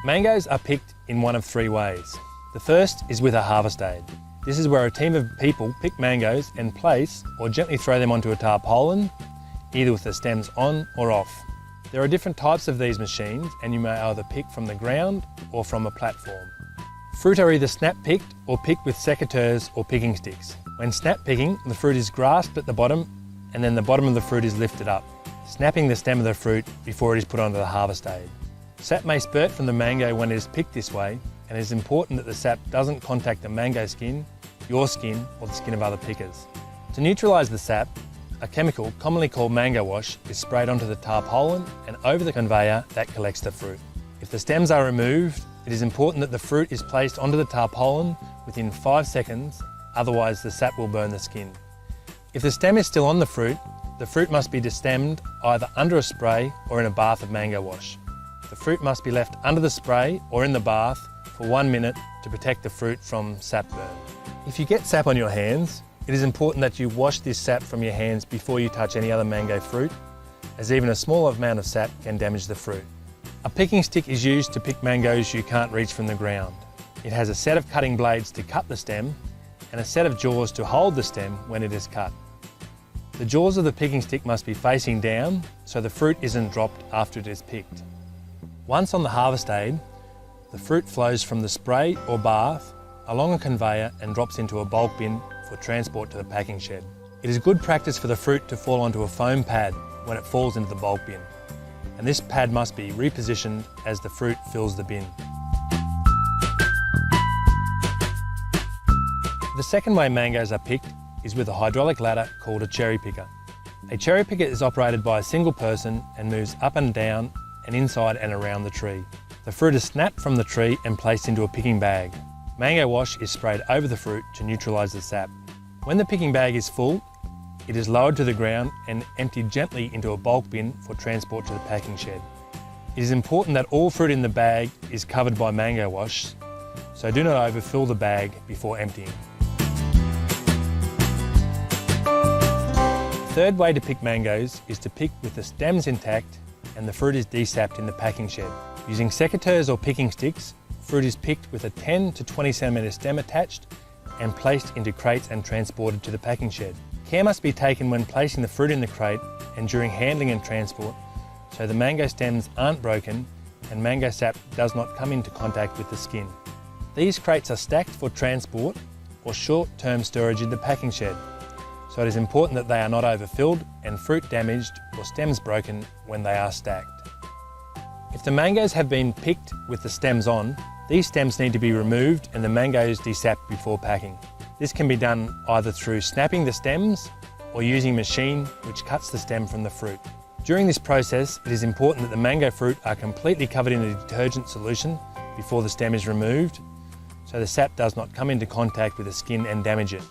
Mangoes are picked in one of three ways. The first is with a harvest aid. This is where a team of people pick mangoes and place or gently throw them onto a tarpaulin, either with the stems on or off. There are different types of these machines, and you may either pick from the ground or from a platform. Fruit are either snap-picked or picked with secateurs or picking sticks. When snap-picking, the fruit is grasped at the bottom and then the bottom of the fruit is lifted up, snapping the stem of the fruit before it is put onto the harvest aid. Sap may spurt from the mango when it is picked this way, and it is important that the sap doesn't contact the mango skin, your skin, or the skin of other pickers. To neutralise the sap, a chemical commonly called mango wash is sprayed onto the tarpaulin and over the conveyor that collects the fruit. If the stems are removed, it is important that the fruit is placed onto the tarpaulin within 5 seconds, otherwise the sap will burn the skin. If the stem is still on the fruit must be destemmed either under a spray or in a bath of mango wash. The fruit must be left under the spray or in the bath for 1 minute to protect the fruit from sap burn. If you get sap on your hands, it is important that you wash this sap from your hands before you touch any other mango fruit, as even a small amount of sap can damage the fruit. A picking stick is used to pick mangoes you can't reach from the ground. It has a set of cutting blades to cut the stem and a set of jaws to hold the stem when it is cut. The jaws of the picking stick must be facing down so the fruit isn't dropped after it is picked. Once on the harvest aid, the fruit flows from the spray or bath along a conveyor and drops into a bulk bin for transport to the packing shed. It is good practice for the fruit to fall onto a foam pad when it falls into the bulk bin, and this pad must be repositioned as the fruit fills the bin. The second way mangoes are picked is with a hydraulic ladder called a cherry picker. A cherry picker is operated by a single person and moves up and down and inside and around the tree. The fruit is snapped from the tree and placed into a picking bag. Mango wash is sprayed over the fruit to neutralise the sap. When the picking bag is full, it is lowered to the ground and emptied gently into a bulk bin for transport to the packing shed. It is important that all fruit in the bag is covered by mango wash, so do not overfill the bag before emptying. The third way to pick mangoes is to pick with the stems intact and the fruit is desapped in the packing shed. Using secateurs or picking sticks, fruit is picked with a 10 to 20 centimetre stem attached and placed into crates and transported to the packing shed. Care must be taken when placing the fruit in the crate and during handling and transport so the mango stems aren't broken and mango sap does not come into contact with the skin. These crates are stacked for transport or short-term storage in the packing shed, so it is important that they are not overfilled and fruit damaged or stems broken when they are stacked. If the mangoes have been picked with the stems on, these stems need to be removed and the mangoes desapped before packing. This can be done either through snapping the stems or using a machine which cuts the stem from the fruit. During this process, it is important that the mango fruit are completely covered in a detergent solution before the stem is removed, so the sap does not come into contact with the skin and damage it.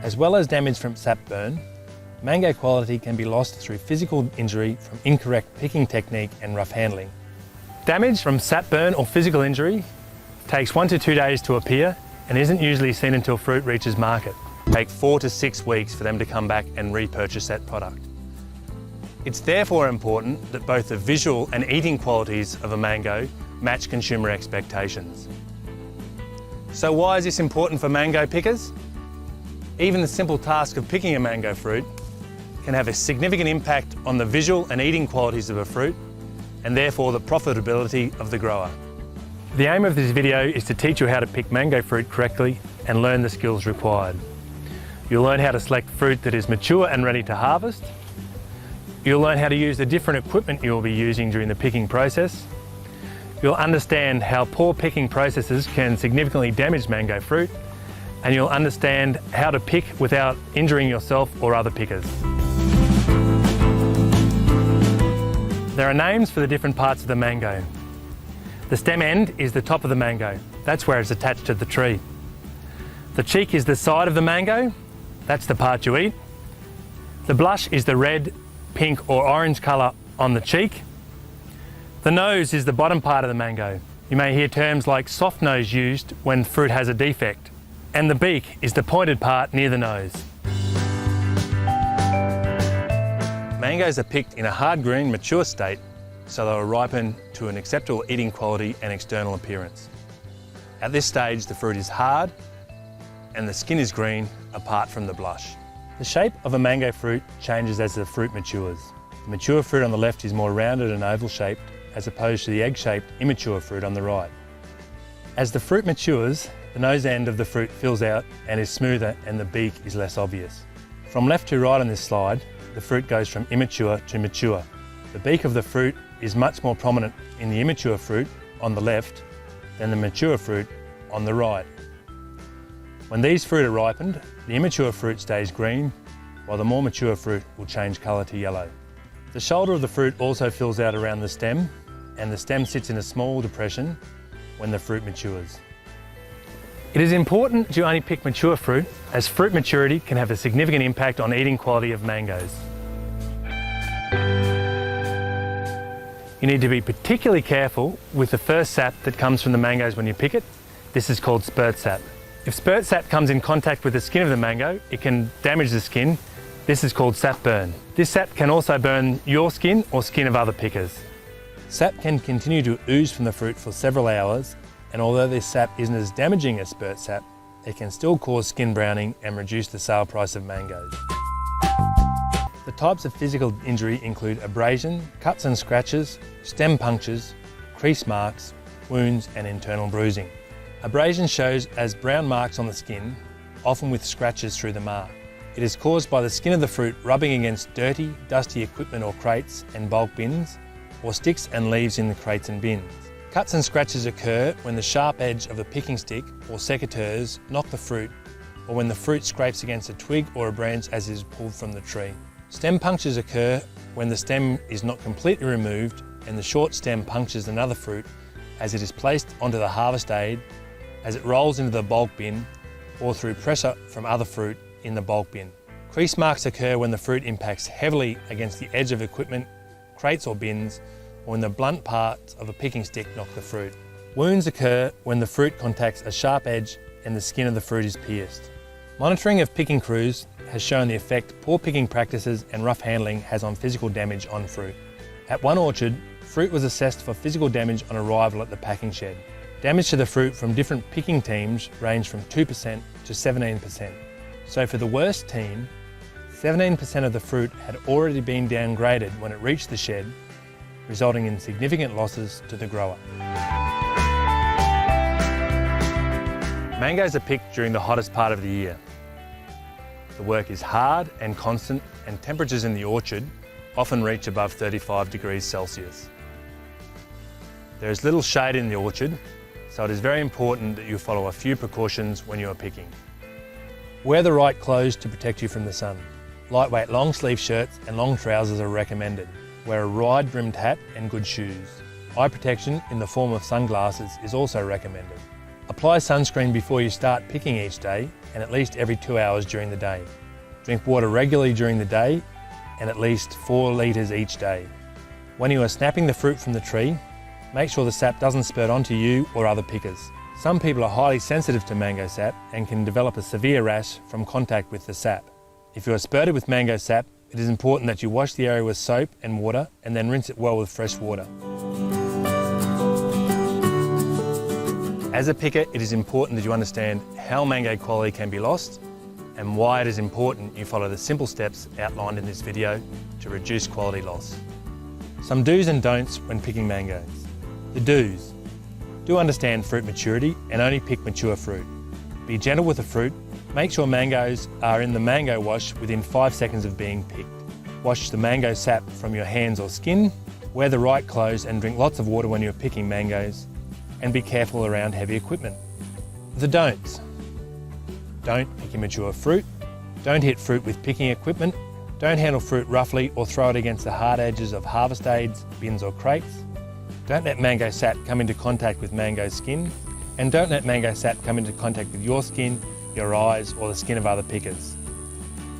As well as damage from sap burn, mango quality can be lost through physical injury from incorrect picking technique and rough handling. Damage from sap burn or physical injury takes 1 to 2 days to appear and isn't usually seen until fruit reaches market. It takes 4 to 6 weeks for them to come back and repurchase that product. It's therefore important that both the visual and eating qualities of a mango match consumer expectations. So why is this important for mango pickers? Even the simple task of picking a mango fruit can have a significant impact on the visual and eating qualities of a fruit and therefore the profitability of the grower. The aim of this video is to teach you how to pick mango fruit correctly and learn the skills required. You'll learn how to select fruit that is mature and ready to harvest. You'll learn how to use the different equipment you'll be using during the picking process. You'll understand how poor picking processes can significantly damage mango fruit, and you'll understand how to pick without injuring yourself or other pickers. There are names for the different parts of the mango. The stem end is the top of the mango. That's where it's attached to the tree. The cheek is the side of the mango. That's the part you eat. The blush is the red, pink or orange colour on the cheek. The nose is the bottom part of the mango. You may hear terms like soft nose used when fruit has a defect. And the beak is the pointed part near the nose. Mangoes are picked in a hard green, mature state so they will ripen to an acceptable eating quality and external appearance. At this stage, the fruit is hard and the skin is green apart from the blush. The shape of a mango fruit changes as the fruit matures. The mature fruit on the left is more rounded and oval shaped as opposed to the egg-shaped immature fruit on the right. As the fruit matures, the nose end of the fruit fills out and is smoother and the beak is less obvious. From left to right on this slide, the fruit goes from immature to mature. The beak of the fruit is much more prominent in the immature fruit on the left than the mature fruit on the right. When these fruit are ripened, the immature fruit stays green, while the more mature fruit will change colour to yellow. The shoulder of the fruit also fills out around the stem, and the stem sits in a small depression when the fruit matures. It is important to only pick mature fruit, as fruit maturity can have a significant impact on eating quality of mangoes. You need to be particularly careful with the first sap that comes from the mangoes when you pick it. This is called spurt sap. If spurt sap comes in contact with the skin of the mango, it can damage the skin. This is called sap burn. This sap can also burn your skin or skin of other pickers. Sap can continue to ooze from the fruit for several hours, and although this sap isn't as damaging as spurt sap, it can still cause skin browning and reduce the sale price of mangoes. The types of physical injury include abrasion, cuts and scratches, stem punctures, crease marks, wounds and internal bruising. Abrasion shows as brown marks on the skin, often with scratches through the mark. It is caused by the skin of the fruit rubbing against dirty, dusty equipment or crates and bulk bins, or sticks and leaves in the crates and bins. Cuts and scratches occur when the sharp edge of a picking stick or secateurs knock the fruit, or when the fruit scrapes against a twig or a branch as it is pulled from the tree. Stem punctures occur when the stem is not completely removed and the short stem punctures another fruit as it is placed onto the harvest aid, as it rolls into the bulk bin, or through pressure from other fruit in the bulk bin. Crease marks occur when the fruit impacts heavily against the edge of equipment, crates or bins, or when the blunt parts of a picking stick knock the fruit. Wounds occur when the fruit contacts a sharp edge and the skin of the fruit is pierced. Monitoring of picking crews has shown the effect poor picking practices and rough handling has on physical damage on fruit. At one orchard, fruit was assessed for physical damage on arrival at the packing shed. Damage to the fruit from different picking teams ranged from 2% to 17%. So for the worst team, 17% of the fruit had already been downgraded when it reached the shed, resulting in significant losses to the grower. Mangoes are picked during the hottest part of the year. The work is hard and constant, and temperatures in the orchard often reach above 35 degrees Celsius. There is little shade in the orchard, so it is very important that you follow a few precautions when you are picking. Wear the right clothes to protect you from the sun. Lightweight long sleeve shirts and long trousers are recommended. Wear a wide brimmed hat and good shoes. Eye protection in the form of sunglasses is also recommended. Apply sunscreen before you start picking each day and at least every 2 hours during the day. Drink water regularly during the day and at least 4 litres each day. When you are snapping the fruit from the tree, make sure the sap doesn't spurt onto you or other pickers. Some people are highly sensitive to mango sap and can develop a severe rash from contact with the sap. If you are spurted with mango sap, it is important that you wash the area with soap and water and then rinse it well with fresh water. As a picker, it is important that you understand how mango quality can be lost and why it is important you follow the simple steps outlined in this video to reduce quality loss. Some do's and don'ts when picking mangoes. The do's. Do understand fruit maturity and only pick mature fruit. Be gentle with the fruit. Make sure mangoes are in the mango wash within 5 seconds of being picked. Wash the mango sap from your hands or skin. Wear the right clothes and drink lots of water when you're picking mangoes. And be careful around heavy equipment. The don'ts. Don't pick immature fruit. Don't hit fruit with picking equipment. Don't handle fruit roughly or throw it against the hard edges of harvest aids, bins or crates. Don't let mango sap come into contact with mango skin. And don't let mango sap come into contact with your skin, your eyes or the skin of other pickers.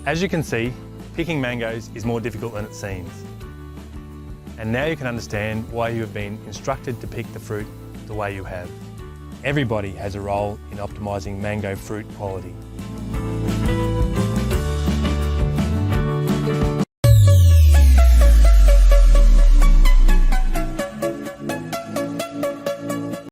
As you can see, picking mangoes is more difficult than it seems. And now you can understand why you have been instructed to pick the fruit the way you have. Everybody has a role in optimising mango fruit quality.